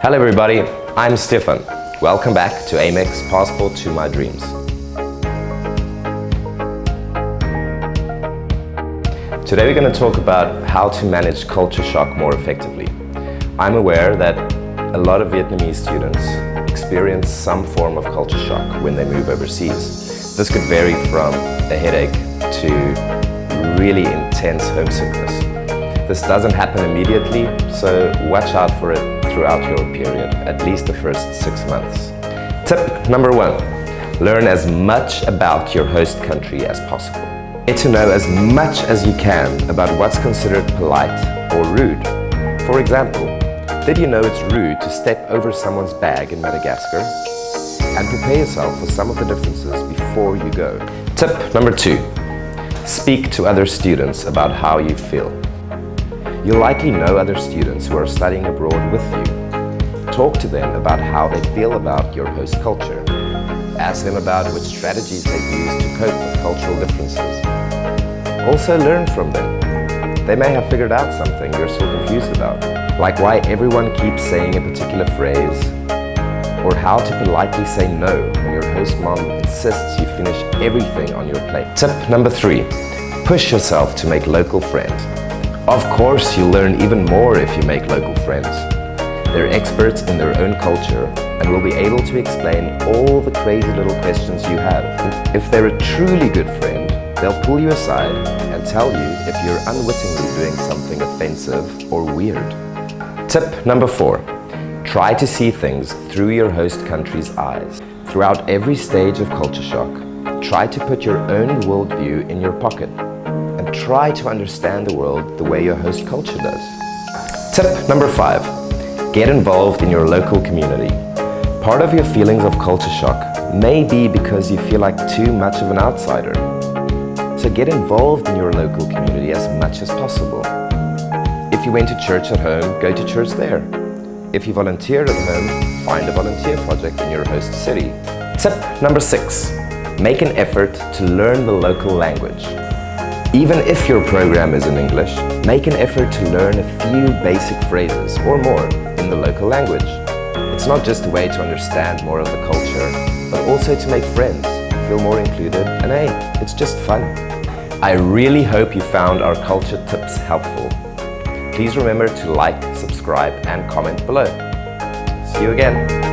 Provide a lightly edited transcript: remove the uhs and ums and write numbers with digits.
Hello everybody, I'm Stefan. Welcome back to Amex Passport to My Dreams. Today we're going to talk about how to manage culture shock more effectively. I'm aware that a lot of Vietnamese students experience some form of culture shock when they move overseas. This could vary from a headache to really intense homesickness. This doesn't happen immediately, so watch out for it throughout your period, at least the first 6 months. Tip number 1, learn as much about your host country as possible. Get to know as much as you can about what's considered polite or rude. For example, did you know it's rude to step over someone's bag in Madagascar? And prepare yourself for some of the differences before you go. Tip number 2, speak to other students about how you feel. You'll likely know other students who are studying abroad with you. Talk to them about how they feel about your host culture. Ask them about what strategies they use to cope with cultural differences. Also learn from them. They may have figured out something you're still confused about, like why everyone keeps saying a particular phrase, or how to politely say no when your host mom insists you finish everything on your plate. Tip number 3, push yourself to make local friends. Of course, you'll learn even more if you make local friends. They're experts in their own culture and will be able to explain all the crazy little questions you have. If they're a truly good friend, they'll pull you aside and tell you if you're unwittingly doing something offensive or weird. Tip number 4, try to see things through your host country's eyes. Throughout every stage of culture shock, try to put your own worldview in your pocket and try to understand the world the way your host culture does. Tip number 5, get involved in your local community. Part of your feelings of culture shock may be because you feel like too much of an outsider. So get involved in your local community as much as possible. If you went to church at home, go to church there. If you volunteer at home, find a volunteer project in your host city. Tip number 6, make an effort to learn the local language. Even if your program is in English, make an effort to learn a few basic phrases or more in the local language. It's not just a way to understand more of the culture, but also to make friends, feel more included, and hey, it's just fun. I really hope you found our culture tips helpful. Please remember to like, subscribe, and comment below. See you again.